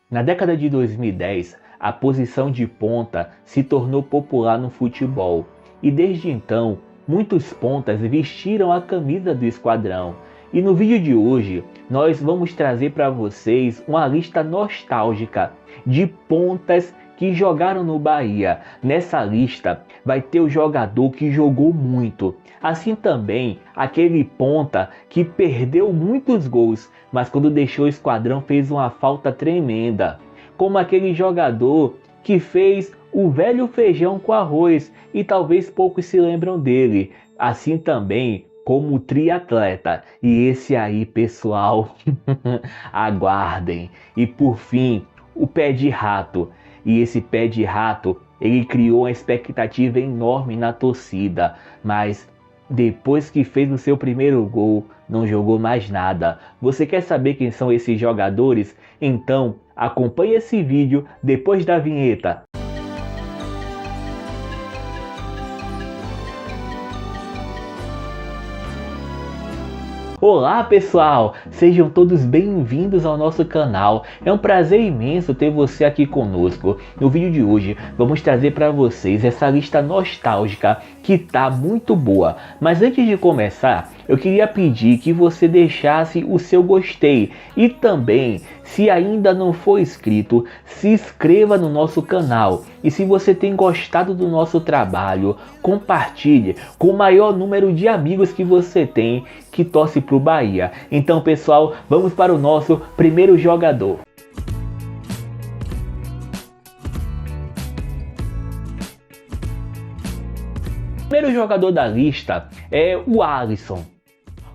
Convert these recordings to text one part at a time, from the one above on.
Na década de 2010, a posição de ponta se tornou popular no futebol e desde então, muitos pontas vestiram a camisa do esquadrão. E no vídeo de hoje, nós vamos trazer para vocês uma lista nostálgica de pontas que jogaram no Bahia. Nessa lista vai ter o jogador que jogou muito, assim também aquele ponta que perdeu muitos gols, mas quando deixou o esquadrão fez uma falta tremenda, como aquele jogador que fez o velho feijão com arroz e talvez poucos se lembram dele, assim também como o triatleta. E esse aí, pessoal, aguardem. E por fim, o pé de rato. E esse pé de rato, ele criou uma expectativa enorme na torcida, mas depois que fez o seu primeiro gol, não jogou mais nada. Você quer saber quem são esses jogadores? Então, acompanhe esse vídeo depois da vinheta. Olá pessoal, sejam todos bem-vindos ao nosso canal. É um prazer imenso ter você aqui conosco. No vídeo de hoje vamos trazer para vocês essa lista nostálgica que tá muito boa. Mas antes de começar, eu queria pedir que você deixasse o seu gostei e também, se ainda não for inscrito, se inscreva no nosso canal. E se você tem gostado do nosso trabalho, compartilhe com o maior número de amigos que você tem que torce para o Bahia. Então pessoal, vamos para o nosso primeiro jogador. O primeiro jogador da lista é o Alisson.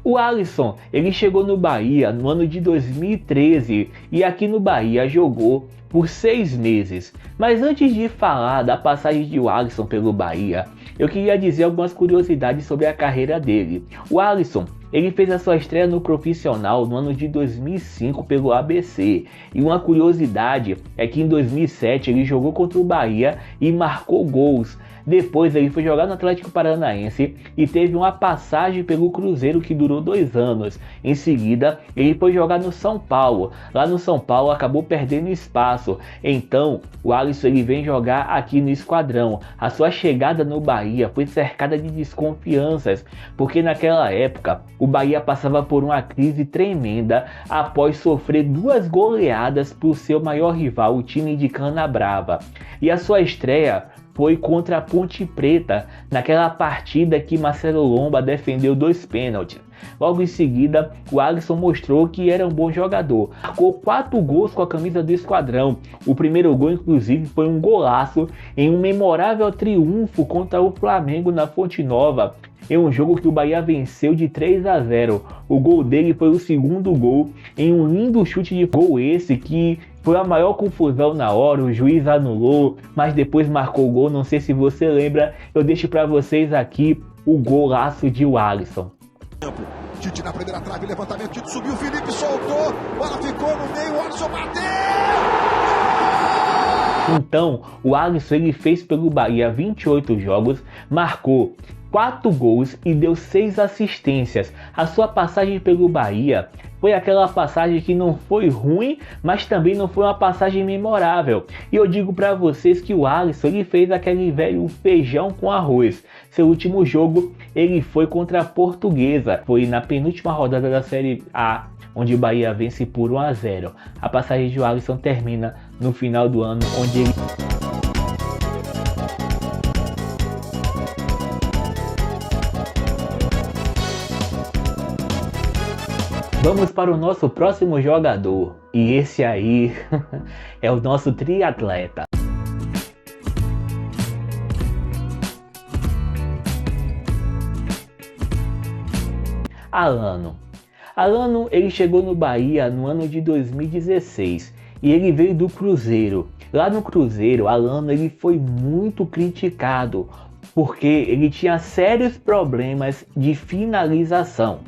O Alisson, ele chegou no Bahia no ano de 2013 e aqui no Bahia jogou por 6 meses. Mas antes de falar da passagem de Alisson pelo Bahia, eu queria dizer algumas curiosidades sobre a carreira dele. O Alisson, ele fez a sua estreia no profissional no ano de 2005 pelo ABC. E uma curiosidade é que em 2007 ele jogou contra o Bahia e marcou gols. Depois ele foi jogar no Atlético Paranaense e teve uma passagem pelo Cruzeiro que durou 2 anos. Em seguida ele foi jogar no São Paulo. Lá no São Paulo acabou perdendo espaço. Então o Alisson ele vem jogar aqui no esquadrão. A sua chegada no Bahia foi cercada de desconfianças, porque naquela época o Bahia passava por uma crise tremenda após sofrer 2 goleadas para o seu maior rival, o time de Canabrava. E a sua estreia foi contra a Ponte Preta, naquela partida que Marcelo Lomba defendeu 2 pênaltis. Logo em seguida, o Alisson mostrou que era um bom jogador. Marcou 4 gols com a camisa do esquadrão. O primeiro gol, inclusive, foi um golaço em um memorável triunfo contra o Flamengo na Fonte Nova, em um jogo que o Bahia venceu de 3-0. O gol dele foi o segundo gol em um lindo chute de gol, esse que foi a maior confusão na hora, o juiz anulou, mas depois marcou o gol. Não sei se você lembra, eu deixo para vocês aqui o golaço de Alisson. Tite na primeira trave, levantamento, Tite subiu, Felipe soltou, bola ficou no meio, o Alisson bateu! Então, o Alisson ele fez pelo Bahia 28 jogos, marcou 4 gols e deu 6 assistências. A sua passagem pelo Bahia foi aquela passagem que não foi ruim, mas também não foi uma passagem memorável. E eu digo para vocês que o Alisson ele fez aquele velho feijão com arroz. Seu último jogo ele foi contra a Portuguesa. Foi na penúltima rodada da Série A, onde o Bahia vence por 1-0. A passagem de Alisson termina no final do ano, onde ele... Vamos para o nosso próximo jogador, e esse aí é o nosso triatleta. Alano. Alano ele chegou no Bahia no ano de 2016 e ele veio do Cruzeiro. Lá no Cruzeiro, Alano ele foi muito criticado porque ele tinha sérios problemas de finalização.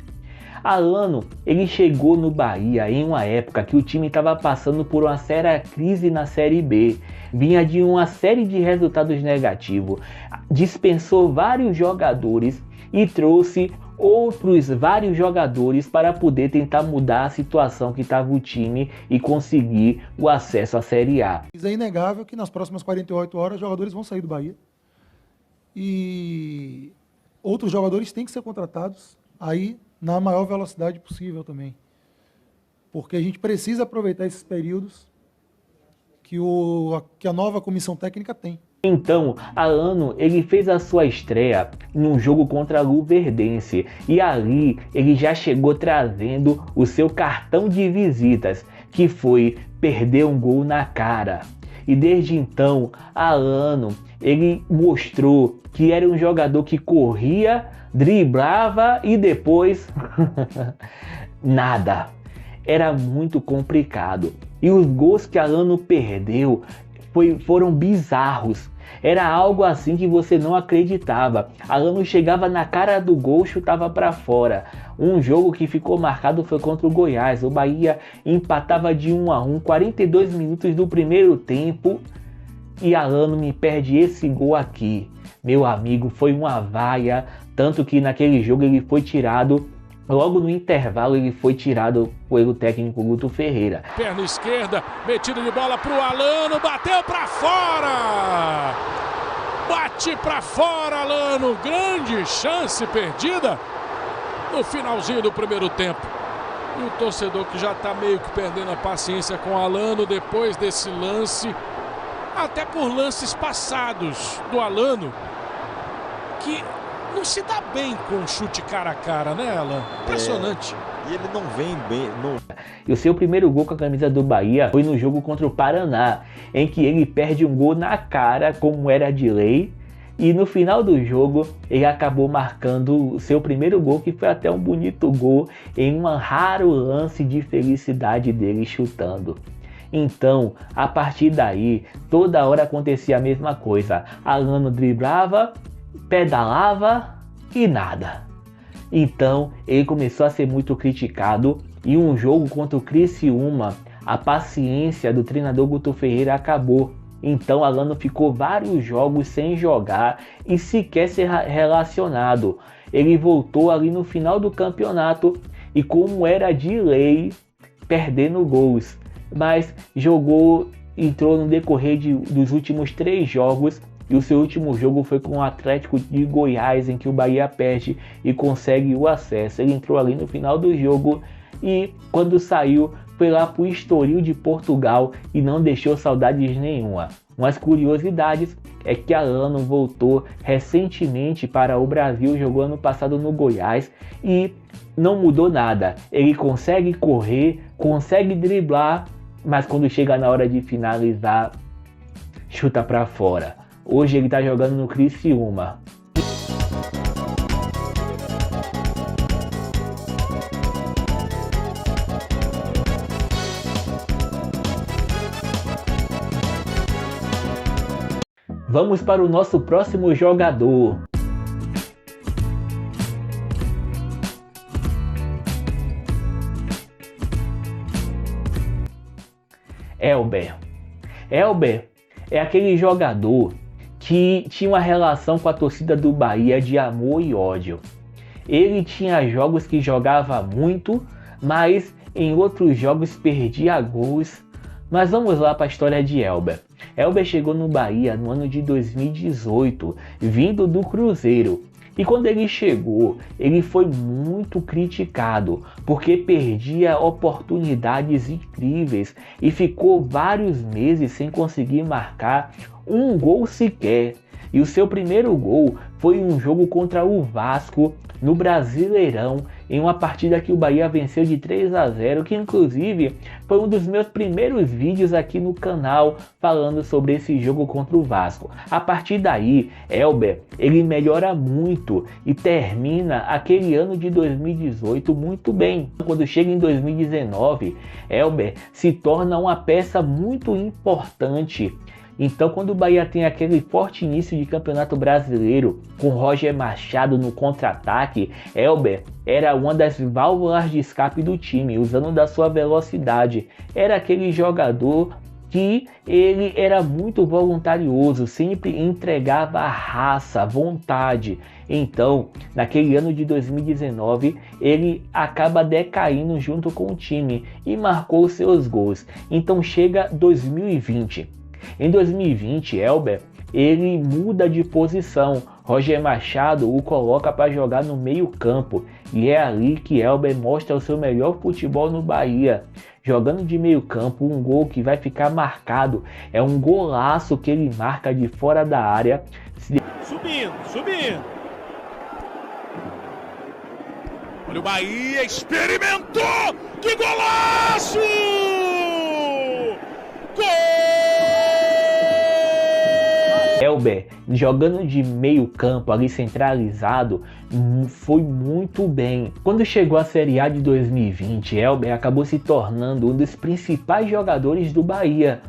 Alano, ele chegou no Bahia em uma época que o time estava passando por uma séria crise na Série B. Vinha de uma série de resultados negativos, dispensou vários jogadores e trouxe outros vários jogadores para poder tentar mudar a situação que estava o time e conseguir o acesso à Série A. É inegável que nas próximas 48 horas os jogadores vão sair do Bahia e outros jogadores têm que ser contratados aí na maior velocidade possível também, porque a gente precisa aproveitar esses períodos que a nova comissão técnica tem. Então, Alano, ele fez a sua estreia num jogo contra a Luverdense e ali ele já chegou trazendo o seu cartão de visitas, que foi perder um gol na cara. E desde então, Alano, ele mostrou que era um jogador que corria, driblava e depois nada. Era muito complicado. E os gols que Alano perdeu foram bizarros. Era algo assim que você não acreditava. Alano chegava na cara do gol, chutava para fora. Um jogo que ficou marcado foi contra o Goiás. O Bahia empatava de 1-1, 42 minutos do primeiro tempo. E Alano me perde esse gol aqui. Meu amigo, foi uma vaia. Tanto que naquele jogo ele foi tirado. Logo no intervalo ele foi tirado pelo técnico Guto Ferreira. Perna esquerda, metida de bola pro Alano, bateu para fora! Bate para fora, Alano, grande chance perdida no finalzinho do primeiro tempo. E o torcedor que já está meio que perdendo a paciência com o Alano depois desse lance, até por lances passados do Alano, que não se dá bem com um chute cara a cara, né, Alan? Impressionante. E ele não vem bem. E o seu primeiro gol com a camisa do Bahia foi no jogo contra o Paraná, em que ele perde um gol na cara, como era de lei. E no final do jogo, ele acabou marcando o seu primeiro gol, que foi até um bonito gol, em um raro lance de felicidade dele chutando. Então, a partir daí, toda hora acontecia a mesma coisa. Alano driblava, pedalava e nada. Então ele começou a ser muito criticado e um jogo contra o Criciúma, a paciência do treinador Guto Ferreira acabou. Então Alano ficou vários jogos sem jogar e sequer ser relacionado. Ele voltou ali no final do campeonato e, como era de lei, perdendo gols. Mas entrou no decorrer dos últimos 3 jogos. E o seu último jogo foi com o Atlético de Goiás, em que o Bahia perde e consegue o acesso. Ele entrou ali no final do jogo e, quando saiu, foi lá para o Estoril de Portugal e não deixou saudades nenhuma. Umas curiosidades é que Alano voltou recentemente para o Brasil, jogou ano passado no Goiás e não mudou nada. Ele consegue correr, consegue driblar, mas quando chega na hora de finalizar, chuta para fora. Hoje ele está jogando no Criciúma. Vamos para o nosso próximo jogador. Elber. Elber é aquele jogador que tinha uma relação com a torcida do Bahia de amor e ódio. Ele tinha jogos que jogava muito, mas em outros jogos perdia gols. Mas vamos lá para a história de Elber. Elber chegou no Bahia no ano de 2018, vindo do Cruzeiro. E quando ele chegou, ele foi muito criticado, porque perdia oportunidades incríveis e ficou vários meses sem conseguir marcar um gol sequer. E o seu primeiro gol foi em um jogo contra o Vasco no Brasileirão, em uma partida que o Bahia venceu de 3-0, que inclusive foi um dos meus primeiros vídeos aqui no canal falando sobre esse jogo contra o Vasco. A partir daí, Elber, ele melhora muito e termina aquele ano de 2018 muito bem. Quando chega em 2019, Elber se torna uma peça muito importante. Então, quando o Bahia tem aquele forte início de campeonato brasileiro, com Roger Machado no contra-ataque, Elber era uma das válvulas de escape do time, usando da sua velocidade. Era aquele jogador que ele era muito voluntarioso, sempre entregava a raça, a vontade. Então, naquele ano de 2019, ele acaba decaindo junto com o time e marcou seus gols. Então chega 2020. Em 2020, Elber, ele muda de posição. Roger Machado o coloca para jogar no meio campo. E é ali que Elber mostra o seu melhor futebol no Bahia. Jogando de meio campo, um gol que vai ficar marcado. É um golaço que ele marca de fora da área. Subindo. Olha o Bahia, experimentou! Que golaço! Gol! Elber, jogando de meio campo ali centralizado, foi muito bem. Quando chegou à Série A de 2020, Elber acabou se tornando um dos principais jogadores do Bahia.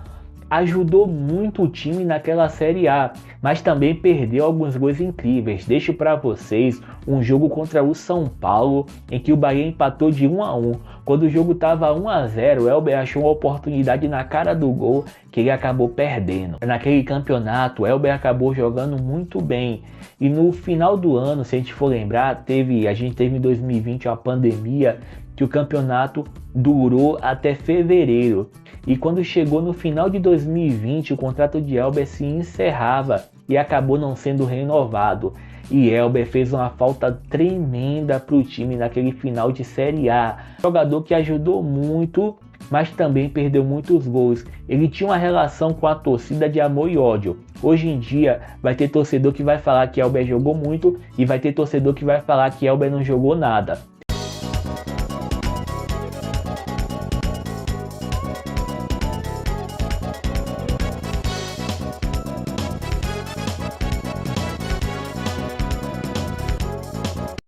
Ajudou muito o time naquela Série A, mas também perdeu alguns gols incríveis. Deixo para vocês um jogo contra o São Paulo, em que o Bahia empatou de 1-1. Quando o jogo estava 1-0, Elber achou uma oportunidade na cara do gol que ele acabou perdendo. Naquele campeonato, Elber acabou jogando muito bem. E no final do ano, se a gente for lembrar, a gente teve em 2020 uma pandemia que o campeonato durou até fevereiro. E quando chegou no final de 2020, o contrato de Elber se encerrava e acabou não sendo renovado. E Elber fez uma falta tremenda para o time naquele final de Série A. Jogador que ajudou muito, mas também perdeu muitos gols. Ele tinha uma relação com a torcida de amor e ódio. Hoje em dia vai ter torcedor que vai falar que Elber jogou muito e vai ter torcedor que vai falar que Elber não jogou nada.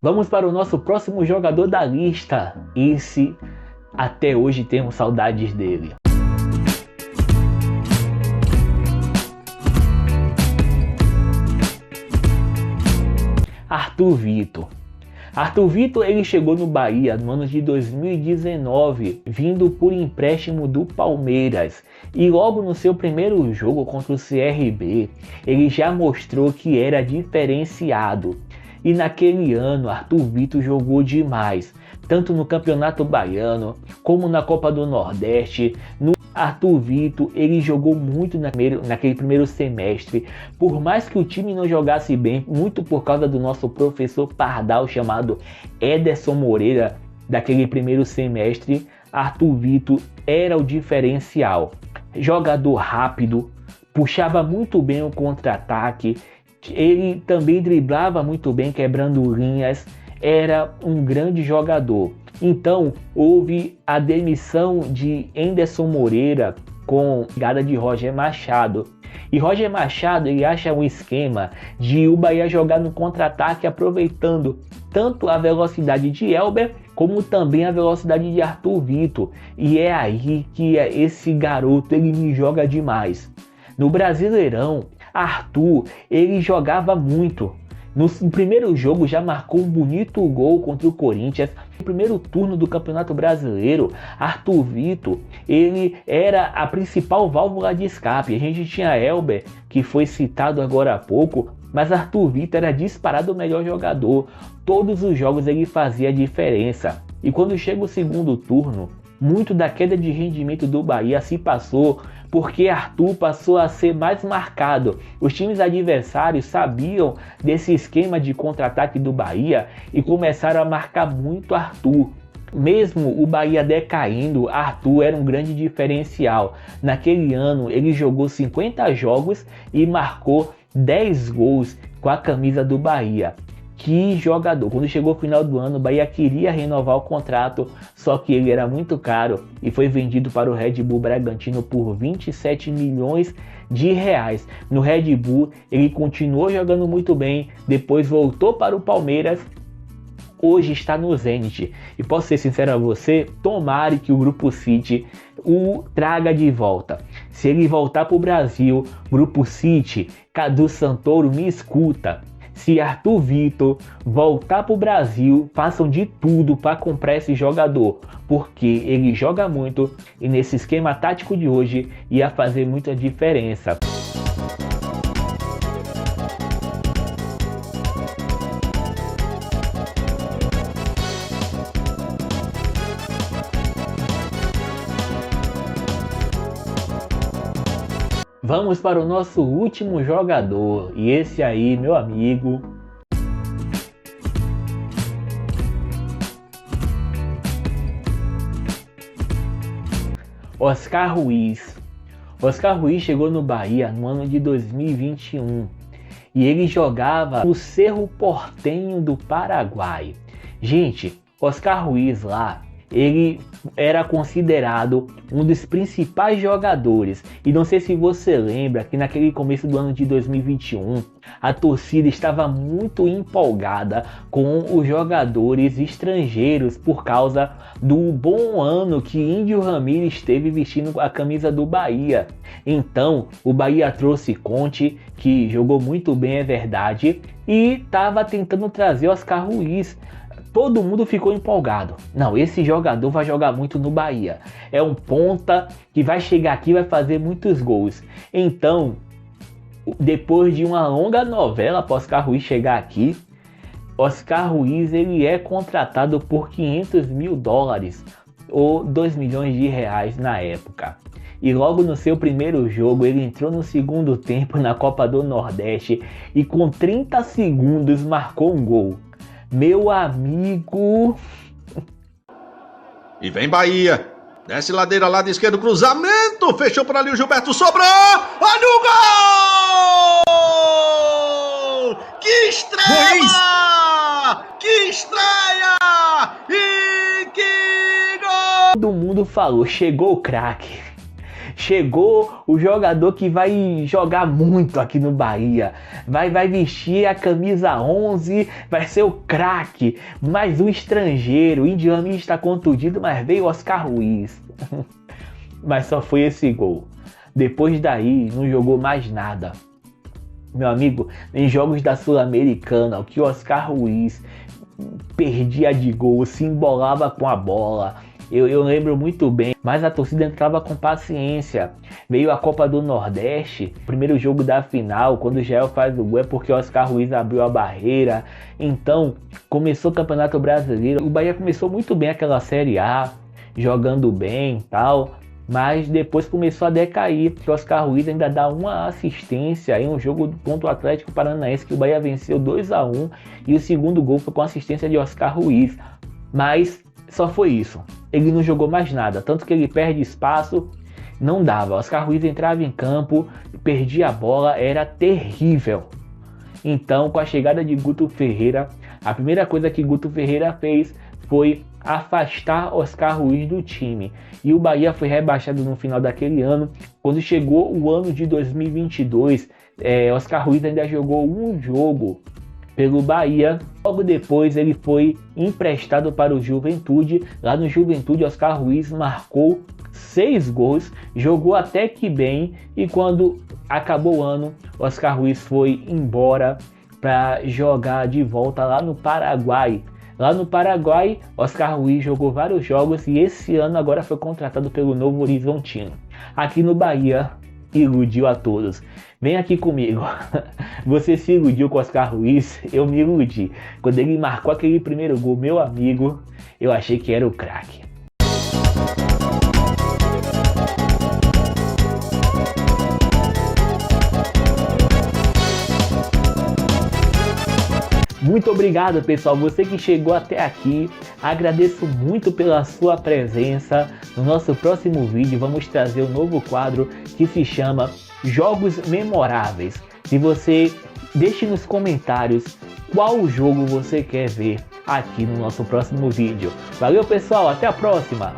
Vamos para o nosso próximo jogador da lista. Esse, até hoje temos saudades dele. Arthur Vitor. Arthur Vitor, ele chegou no Bahia no ano de 2019, vindo por empréstimo do Palmeiras. E logo no seu primeiro jogo contra o CRB, ele já mostrou que era diferenciado. E naquele ano, Arthur Vitor jogou demais, tanto no Campeonato Baiano, como na Copa do Nordeste. No Arthur Vitor, ele jogou muito naquele primeiro semestre. Por mais que o time não jogasse bem, muito por causa do nosso professor Pardal, chamado Ederson Moreira, daquele primeiro semestre, Arthur Vitor era o diferencial. Jogador rápido, puxava muito bem o contra-ataque. Ele também driblava muito bem, quebrando linhas, era um grande jogador. Então houve a demissão de Anderson Moreira com a chegada de Roger Machado. E Roger Machado, ele acha um esquema de o Bahia jogar no contra-ataque, aproveitando tanto a velocidade de Elber como também a velocidade de Arthur Vitor. E é aí que esse garoto ele me joga demais. No Brasileirão, Arthur, ele jogava muito. No primeiro jogo já marcou um bonito gol contra o Corinthians. No primeiro turno do Campeonato Brasileiro, Arthur Vitor, ele era a principal válvula de escape. A gente tinha Elber, que foi citado agora há pouco, mas Arthur Vitor era disparado o melhor jogador. Todos os jogos ele fazia a diferença. E quando chega o segundo turno, muito da queda de rendimento do Bahia se passou porque Arthur passou a ser mais marcado. Os times adversários sabiam desse esquema de contra-ataque do Bahia e começaram a marcar muito Arthur. Mesmo o Bahia decaindo, Arthur era um grande diferencial. Naquele ano ele jogou 50 jogos e marcou 10 gols com a camisa do Bahia. Que jogador! Quando chegou o final do ano, o Bahia queria renovar o contrato, só que ele era muito caro e foi vendido para o Red Bull Bragantino por 27 milhões de reais. No Red Bull, ele continuou jogando muito bem, depois voltou para o Palmeiras, hoje está no Zenit. E posso ser sincero a você, tomara que o Grupo City o traga de volta. Se ele voltar para o Brasil, Grupo City, Cadu Santoro, me escuta. se Arthur Vitor voltar para o Brasil, façam de tudo para comprar esse jogador, porque ele joga muito e nesse esquema tático de hoje ia fazer muita diferença. Vamos para o nosso último jogador, e esse aí, meu amigo, Oscar Ruiz. Oscar Ruiz chegou no Bahia no ano de 2021 e ele jogava no Cerro Porteño do Paraguai. Gente, Oscar Ruiz lá, ele era considerado um dos principais jogadores. E não sei se você lembra que naquele começo do ano de 2021, a torcida estava muito empolgada com os jogadores estrangeiros por causa do bom ano que Índio Ramírez teve vestindo a camisa do Bahia. Então, o Bahia trouxe Conte, que jogou muito bem, é verdade, e estava tentando trazer Oscar Ruiz. Todo mundo ficou empolgado. Não, esse jogador vai jogar muito no Bahia. É um ponta que vai chegar aqui e vai fazer muitos gols. Então, depois de uma longa novela para Oscar Ruiz chegar aqui, Oscar Ruiz ele é contratado por 500 mil dólares ou 2 milhões de reais na época. E logo no seu primeiro jogo ele entrou no segundo tempo na Copa do Nordeste e com 30 segundos marcou um gol. Meu amigo. E vem Bahia. Desce ladeira, lado esquerdo, cruzamento. Fechou por ali o Gilberto, sobrou. Olha o gol! Que estreia! Que estreia! E que gol! Todo mundo falou, chegou o craque. Chegou o jogador que vai jogar muito aqui no Bahia. Vai vestir a camisa 11, vai ser o craque. Mais um estrangeiro. O Índio Ramírez está contundido, mas veio Oscar Ruiz. Mas só foi esse gol. Depois daí, não jogou mais nada. Meu amigo, em jogos da Sul-Americana, o que Oscar Ruiz perdia de gol, se embolava com a bola. Eu lembro muito bem, mas a torcida entrava com paciência. Veio a Copa do Nordeste, primeiro jogo da final, quando o Jael faz o gol é porque o Oscar Ruiz abriu a barreira. Então, começou o Campeonato Brasileiro. O Bahia começou muito bem aquela Série A, jogando bem e tal, mas depois começou a decair. O Oscar Ruiz ainda dá uma assistência em um jogo contra o Atlético Paranaense, que o Bahia venceu 2-1, e o segundo gol foi com assistência de Oscar Ruiz. Mas só foi isso. Ele não jogou mais nada, tanto que ele perde espaço, não dava. Oscar Ruiz entrava em campo, perdia a bola, era terrível. Então, com a chegada de Guto Ferreira, a primeira coisa que Guto Ferreira fez foi afastar Oscar Ruiz do time. E o Bahia foi rebaixado no final daquele ano. Quando chegou o ano de 2022, Oscar Ruiz ainda jogou um jogo pelo Bahia. Logo depois ele foi emprestado para o Juventude. Lá no Juventude, Oscar Ruiz marcou 6 gols, jogou até que bem, e quando acabou o ano, Oscar Ruiz foi embora para jogar de volta lá no Paraguai. Lá no Paraguai, Oscar Ruiz jogou vários jogos e esse ano agora foi contratado pelo Novo Horizontino. Aqui no Bahia, iludiu a todos. Vem aqui comigo. Você se iludiu com Oscar Ruiz? Eu me iludi. Quando ele marcou aquele primeiro gol, meu amigo, eu achei que era o craque. Muito obrigado, pessoal, você que chegou até aqui. Agradeço muito pela sua presença. No nosso próximo vídeo vamos trazer um novo quadro que se chama Jogos Memoráveis. Se você deixe nos comentários qual jogo você quer ver aqui no nosso próximo vídeo. Valeu, pessoal, até a próxima!